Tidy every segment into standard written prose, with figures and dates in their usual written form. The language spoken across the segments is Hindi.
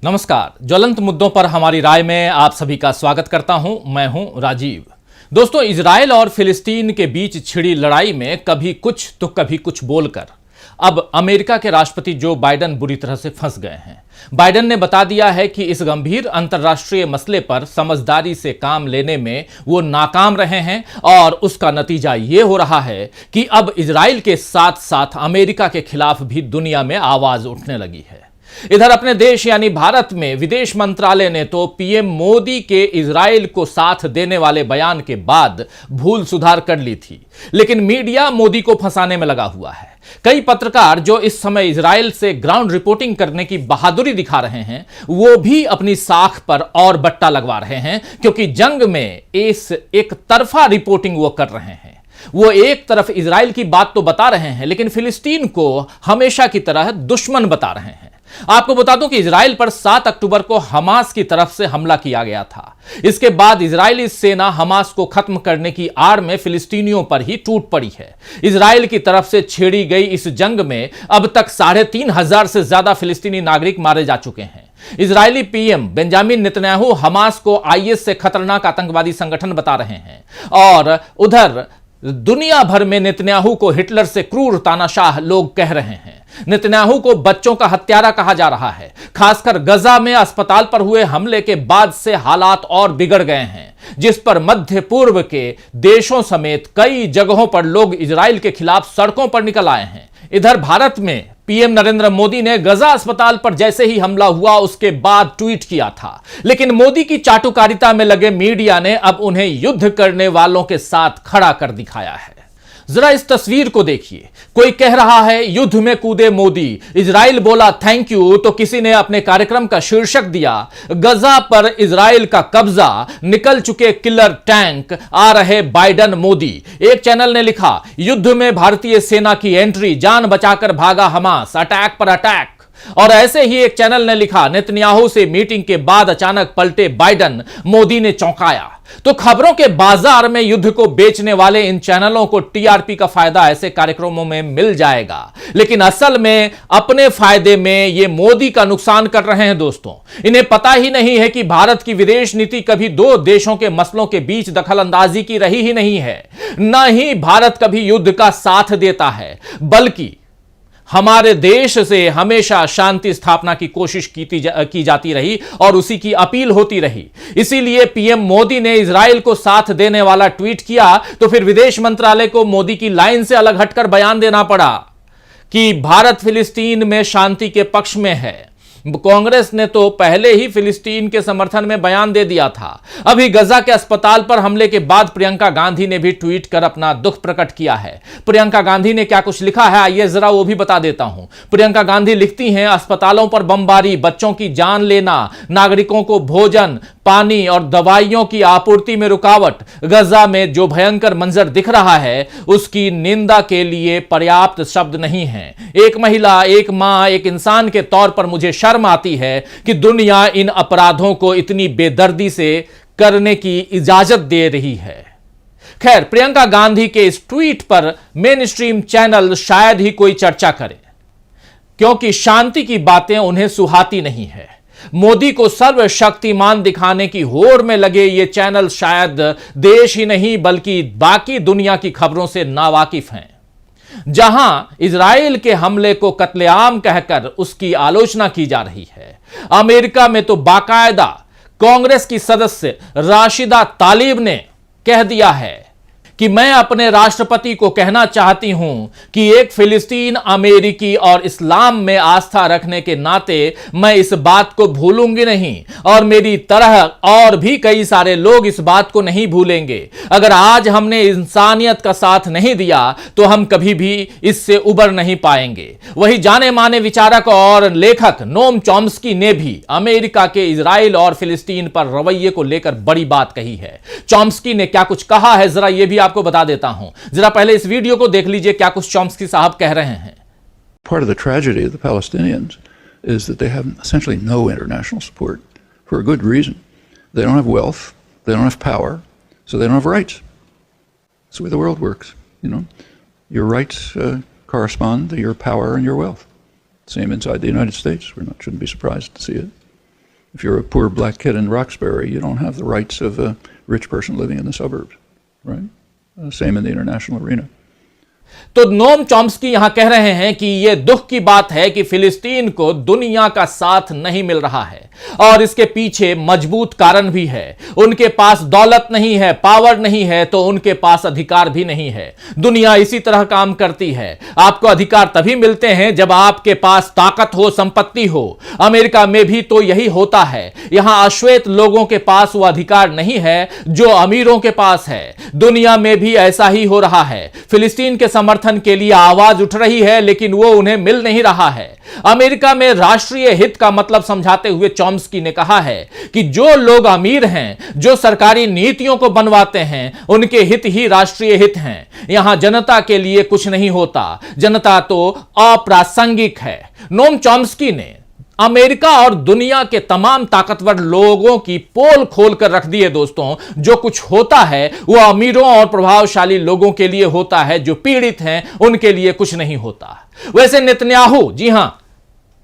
नमस्कार। ज्वलंत मुद्दों पर हमारी राय में आप सभी का स्वागत करता हूं। मैं हूं राजीव। दोस्तों, इजराइल और फिलिस्तीन के बीच छिड़ी लड़ाई में कभी कुछ तो कभी कुछ बोलकर अब अमेरिका के राष्ट्रपति जो बाइडेन बुरी तरह से फंस गए हैं। बाइडेन ने बता दिया है कि इस गंभीर अंतर्राष्ट्रीय मसले पर समझदारी से काम लेने में वो नाकाम रहे हैं और उसका नतीजा ये हो रहा है कि अब इजराइल के साथ साथ अमेरिका के खिलाफ भी दुनिया में आवाज उठने लगी है। इधर अपने देश यानी भारत में विदेश मंत्रालय ने तो पीएम मोदी के इजराइल को साथ देने वाले बयान के बाद भूल सुधार कर ली थी, लेकिन मीडिया मोदी को फंसाने में लगा हुआ है। कई पत्रकार जो इस समय इजराइल से ग्राउंड रिपोर्टिंग करने की बहादुरी दिखा रहे हैं, वो भी अपनी साख पर और बट्टा लगवा रहे हैं, क्योंकि जंग में इस एक तरफा रिपोर्टिंग वो कर रहे हैं। वो एक तरफ इजराइल की बात तो बता रहे हैं, लेकिन फिलिस्तीन को हमेशा की तरह दुश्मन बता रहे हैं। आपको बता दूं कि इजराइल पर 7 अक्टूबर को हमास की तरफ से हमला किया गया था। इसके बाद इजरायली सेना हमास को खत्म करने की आड़ में फिलिस्तीनियों पर ही टूट पड़ी है। इजराइल की तरफ से छेड़ी गई इस जंग में अब तक 3,500 से ज्यादा फिलिस्तीनी नागरिक मारे जा चुके हैं। Israeli PM Benjamin Netanyahu Hamas को आईएस से खतरनाक आतंकवादी संगठन बता रहे हैं और उधर दुनिया भर में नेतन्याहू को हिटलर से क्रूर तानाशाह लोग कह रहे हैं। नेतन्याहू को बच्चों का हत्यारा कहा जा रहा है। खासकर गजा में अस्पताल पर हुए हमले के बाद से हालात और बिगड़ गए हैं, जिस पर मध्य पूर्व के देशों समेत कई जगहों पर लोग इजराइल के खिलाफ सड़कों पर निकल आए हैं। इधर भारत में पीएम नरेंद्र मोदी ने गजा अस्पताल पर जैसे ही हमला हुआ उसके बाद ट्वीट किया था, लेकिन मोदी की चाटुकारिता में लगे मीडिया ने अब उन्हें युद्ध करने वालों के साथ खड़ा कर दिखाया है। जरा इस तस्वीर को देखिए। कोई कह रहा है युद्ध में कूदे मोदी, इजराइल बोला थैंक यू, तो किसी ने अपने कार्यक्रम का शीर्षक दिया गजा पर इजराइल का कब्जा, निकल चुके किलर टैंक, आ रहे बाइडेन मोदी। एक चैनल ने लिखा युद्ध में भारतीय सेना की एंट्री, जान बचाकर भागा हमास, अटैक पर अटैक। और ऐसे ही एक चैनल ने लिखा नेतन्याहू से मीटिंग के बाद अचानक पलटे बाइडेन, मोदी ने चौंकाया। तो खबरों के बाजार में युद्ध को बेचने वाले इन चैनलों को टीआरपी का फायदा ऐसे कार्यक्रमों में मिल जाएगा, लेकिन असल में अपने फायदे में ये मोदी का नुकसान कर रहे हैं। दोस्तों, इन्हें पता ही नहीं है कि भारत की विदेश नीति कभी दो देशों के मसलों के बीच दखलंदाजी की रही ही नहीं है। न ही भारत कभी युद्ध का साथ देता है, बल्कि हमारे देश से हमेशा शांति स्थापना की कोशिश की जाती रही और उसी की अपील होती रही। इसीलिए पीएम मोदी ने इजराइल को साथ देने वाला ट्वीट किया तो फिर विदेश मंत्रालय को मोदी की लाइन से अलग हटकर बयान देना पड़ा कि भारत फिलिस्तीन में शांति के पक्ष में है। कांग्रेस ने तो पहले ही फिलिस्तीन के समर्थन में बयान दे दिया था। अभी गजा के अस्पताल पर हमले के बाद प्रियंका गांधी ने भी ट्वीट कर अपना दुख प्रकट किया है। प्रियंका गांधी ने क्या कुछ लिखा है, आइए जरा वो भी बता देता हूं। प्रियंका गांधी लिखती हैं अस्पतालों पर बमबारी, बच्चों की जान लेना, नागरिकों को भोजन, पानी और दवाइयों की आपूर्ति में रुकावट, गजा में जो भयंकर मंजर दिख रहा है उसकी निंदा के लिए पर्याप्त शब्द नहीं है। एक महिला, एक मां, एक इंसान के तौर पर मुझे शर्म आती है कि दुनिया इन अपराधों को इतनी बेदर्दी से करने की इजाजत दे रही है। खैर, प्रियंका गांधी के इस ट्वीट पर मेन स्ट्रीम चैनल शायद ही कोई चर्चा करे, क्योंकि शांति की बातें उन्हें सुहाती नहीं है। मोदी को सर्वशक्तिमान दिखाने की होड़ में लगे ये चैनल शायद देश ही नहीं बल्कि बाकी दुनिया की खबरों से नावाकिफ हैं। जहां इजराइल के हमले को कत्लेआम कहकर उसकी आलोचना की जा रही है, अमेरिका में तो बाकायदा कांग्रेस की सदस्य राशिदा तालिब ने कह दिया है कि मैं अपने राष्ट्रपति को कहना चाहती हूं कि एक फिलिस्तीन अमेरिकी और इस्लाम में आस्था रखने के नाते मैं इस बात को भूलूंगी नहीं और मेरी तरह और भी कई सारे लोग इस बात को नहीं भूलेंगे। अगर आज हमने इंसानियत का साथ नहीं दिया तो हम कभी भी इससे उबर नहीं पाएंगे। वही जाने माने विचारक और लेखक नोम चॉम्स्की ने भी अमेरिका के इजराइल और फिलिस्तीन पर रवैये को लेकर बड़ी बात कही है। चॉम्स्की ने क्या कुछ कहा है, जरा यह भी आपको बता देता हूं। जरा पहले इस वीडियो को देख लीजिए क्या कुछ चॉम्स्की साहब कह रहे हैं। Part of the tragedy of the Palestinians is that they have essentially no international support for a good reason. They don't have wealth, they don't have power, so they don't have rights. That's the way the world works, you know. Your rights correspond to your power and your wealth. Same inside the United States. We shouldn't be surprised to see it. If you're a poor black kid in Roxbury, you don't have the rights of a rich person living in the suburbs, right? Same in the international arena. तो नोम चॉम्स्की यहां कह रहे हैं कि यह दुख की बात है कि फिलिस्तीन को दुनिया का साथ नहीं मिल रहा है और इसके पीछे मजबूत कारण भी है। उनके पास दौलत नहीं है, पावर नहीं है, तो उनके पास अधिकार भी नहीं है। दुनिया इसी तरह काम करती है। आपको अधिकार तभी मिलते हैं जब आपके पास ताकत हो, संपत्ति हो। अमेरिका में भी तो यही होता है। यहां अश्वेत लोगों के पास वो अधिकार नहीं है जो अमीरों के पास है। दुनिया में भी ऐसा ही हो रहा है। फिलिस्तीन के समर्थन के लिए आवाज उठ रही है, लेकिन वो उन्हें मिल नहीं रहा है। अमेरिका में राष्ट्रीय हित का मतलब समझाते हुए चॉम्स्की ने कहा है कि जो लोग अमीर हैं, जो सरकारी नीतियों को बनवाते हैं, उनके हित ही राष्ट्रीय हित हैं। यहां जनता के लिए कुछ नहीं होता। जनता तो अप्रासंगिक है। नोम चॉम्स्की ने अमेरिका और दुनिया के तमाम ताकतवर लोगों की पोल खोल कर रख दी है। दोस्तों, जो कुछ होता है वो अमीरों और प्रभावशाली लोगों के लिए होता है। जो पीड़ित हैं उनके लिए कुछ नहीं होता। वैसे नेतन्याहू, जी हां,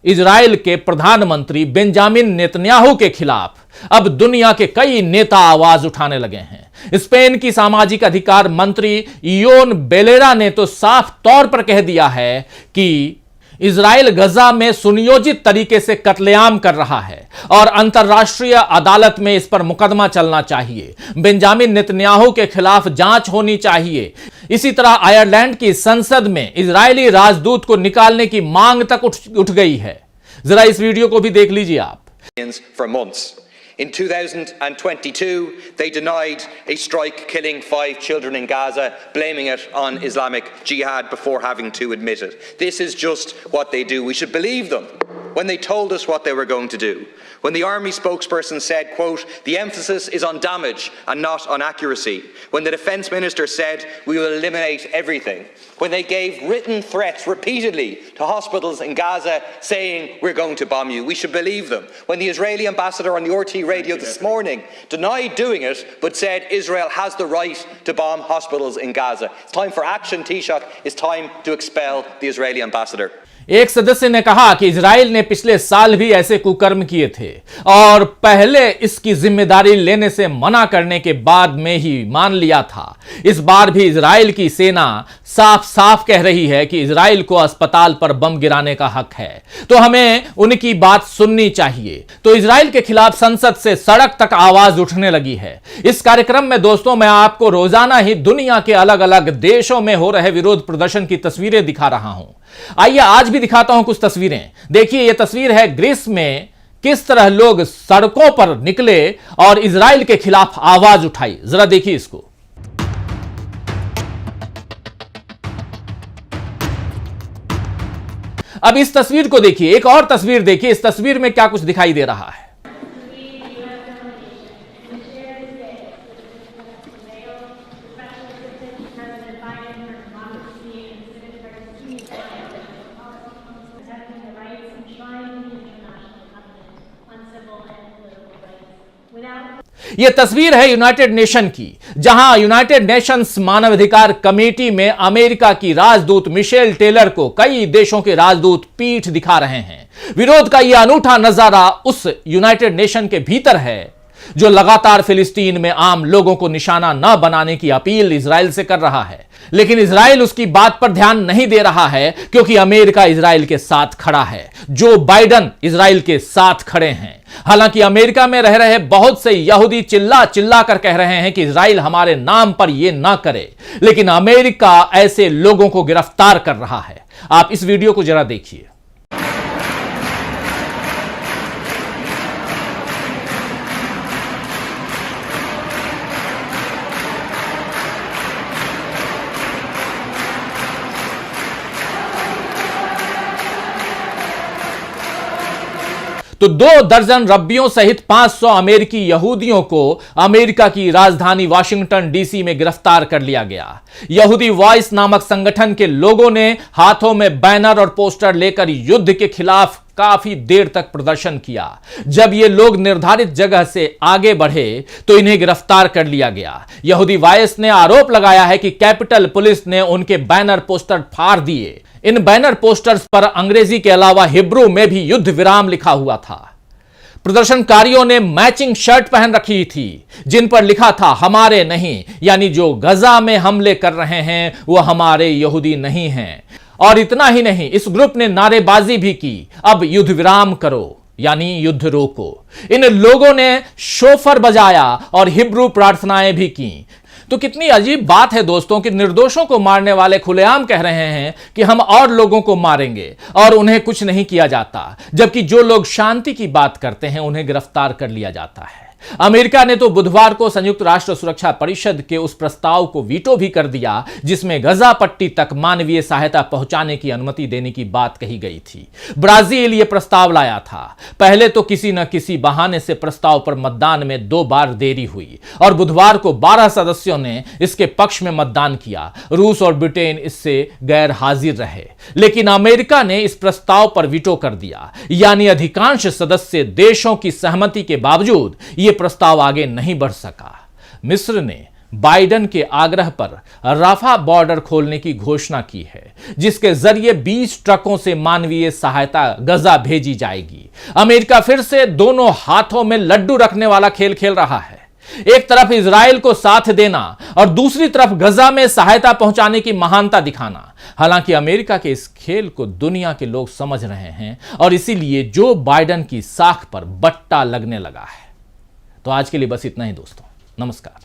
इजराइल के प्रधानमंत्री बेंजामिन नेतन्याहू के खिलाफ अब दुनिया के कई नेता आवाज उठाने लगे हैं। स्पेन की सामाजिक अधिकार मंत्री इयोन बेलेरा ने तो साफ तौर पर कह दिया है कि इजराइल गजा में सुनियोजित तरीके से कत्लेआम कर रहा है और अंतर्राष्ट्रीय अदालत में इस पर मुकदमा चलना चाहिए। बेंजामिन नेतन्याहू के खिलाफ जांच होनी चाहिए। इसी तरह आयरलैंड की संसद में इजरायली राजदूत को निकालने की मांग तक उठ गई है। जरा इस वीडियो को भी देख लीजिए आप। In 2022, they denied a strike killing 5 children in Gaza, blaming it on Islamic Jihad before having to admit it. This is just what they do. We should believe them when they told us what they were going to do. When the army spokesperson said, quote, the emphasis is on damage and not on accuracy. When the defense minister said, we will eliminate everything. When they gave written threats repeatedly to hospitals in Gaza saying, we're going to bomb you. We should believe them. When the Israeli ambassador on the RT radio this morning denied doing it, but said Israel has the right to bomb hospitals in Gaza. It's time for action, Taoiseach. It's time to expel the Israeli ambassador. एक सदस्य ने कहा कि इजराइल ने पिछले साल भी ऐसे कुकर्म किए थे और पहले इसकी जिम्मेदारी लेने से मना करने के बाद में ही मान लिया था। इस बार भी इजराइल की सेना साफ साफ कह रही है कि इजराइल को अस्पताल पर बम गिराने का हक है, तो हमें उनकी बात सुननी चाहिए। तो इजराइल के खिलाफ संसद से सड़क तक आवाज उठने लगी है। इस कार्यक्रम में दोस्तों मैं आपको रोजाना ही दुनिया के अलग अलग देशों में हो रहे विरोध प्रदर्शन की तस्वीरें दिखा रहा हूं। आइए आज भी दिखाता हूं कुछ तस्वीरें। देखिए, यह तस्वीर है ग्रीस में किस तरह लोग सड़कों पर निकले और इजराइल के खिलाफ आवाज उठाई। जरा देखिए इसको। अब इस तस्वीर को देखिए, एक और तस्वीर देखिए। इस तस्वीर में क्या कुछ दिखाई दे रहा है। यह तस्वीर है यूनाइटेड नेशन की, जहां यूनाइटेड नेशंस मानवाधिकार कमेटी में अमेरिका की राजदूत मिशेल टेलर को कई देशों के राजदूत पीठ दिखा रहे हैं। विरोध का यह अनूठा नजारा उस यूनाइटेड नेशन के भीतर है जो लगातार फिलिस्तीन में आम लोगों को निशाना न बनाने की अपील इजराइल से कर रहा है, लेकिन इजराइल उसकी बात पर ध्यान नहीं दे रहा है क्योंकि अमेरिका इजराइल के साथ खड़ा है। जो बाइडन इजराइल के साथ खड़े हैं। हालांकि अमेरिका में रह रहे बहुत से यहूदी चिल्ला चिल्ला कर कह रहे हैं कि इजराइल हमारे नाम पर यह ना करे, लेकिन अमेरिका ऐसे लोगों को गिरफ्तार कर रहा है। आप इस वीडियो को जरा देखिए। तो 2 दर्जन रब्बियों सहित 500 अमेरिकी यहूदियों को अमेरिका की राजधानी वाशिंगटन डीसी में गिरफ्तार कर लिया गया। यहूदी वॉइस नामक संगठन के लोगों ने हाथों में बैनर और पोस्टर लेकर युद्ध के खिलाफ काफी देर तक प्रदर्शन किया। जब ये लोग निर्धारित जगह से आगे बढ़े तो इन्हें गिरफ्तार कर लिया गया। यहूदी वॉइस ने आरोप लगाया है कि कैपिटल पुलिस ने उनके बैनर पोस्टर फाड़ दिए। इन बैनर पोस्टर्स पर अंग्रेजी के अलावा हिब्रू में भी युद्ध विराम लिखा हुआ था। प्रदर्शनकारियों ने मैचिंग शर्ट पहन रखी थी जिन पर लिखा था हमारे नहीं, यानी जो गजा में हमले कर रहे हैं वो हमारे यहूदी नहीं हैं। और इतना ही नहीं, इस ग्रुप ने नारेबाजी भी की, अब युद्ध विराम करो, यानी युद्ध रोको। इन लोगों ने शोफर बजाया और हिब्रू प्रार्थनाएं भी की। तो कितनी अजीब बात है दोस्तों कि निर्दोषों को मारने वाले खुलेआम कह रहे हैं कि हम और लोगों को मारेंगे और उन्हें कुछ नहीं किया जाता, जबकि जो लोग शांति की बात करते हैं उन्हें गिरफ्तार कर लिया जाता है। अमेरिका ने तो बुधवार को संयुक्त राष्ट्र सुरक्षा परिषद के उस प्रस्ताव को वीटो भी कर दिया जिसमें गजा पट्टी तक मानवीय सहायता पहुंचाने की अनुमति देने की बात कही गई थी। ब्राजील ये प्रस्ताव लाया था। पहले तो किसी न किसी बहाने से प्रस्ताव पर मतदान में 2 बार देरी हुई और बुधवार को 12 सदस्यों ने इसके पक्ष में मतदान किया। रूस और ब्रिटेन इससे गैर हाजिर रहे, लेकिन अमेरिका ने इस प्रस्ताव पर वीटो कर दिया, यानी अधिकांश सदस्य देशों की सहमति के बावजूद यह प्रस्ताव आगे नहीं बढ़ सका। मिस्र ने बाइडेन के आग्रह पर राफा बॉर्डर खोलने की घोषणा की है, जिसके जरिए 20 ट्रकों से मानवीय सहायता गजा भेजी जाएगी। अमेरिका फिर से दोनों हाथों में लड्डू रखने वाला खेल खेल रहा है। एक तरफ इजराइल को साथ देना और दूसरी तरफ गजा में सहायता पहुंचाने की महानता दिखाना। हालांकि अमेरिका के इस खेल को दुनिया के लोग समझ रहे हैं और इसीलिए जो बाइडेन की साख पर बट्टा लगने लगा है। तो आज के लिए बस इतना ही दोस्तों, नमस्कार।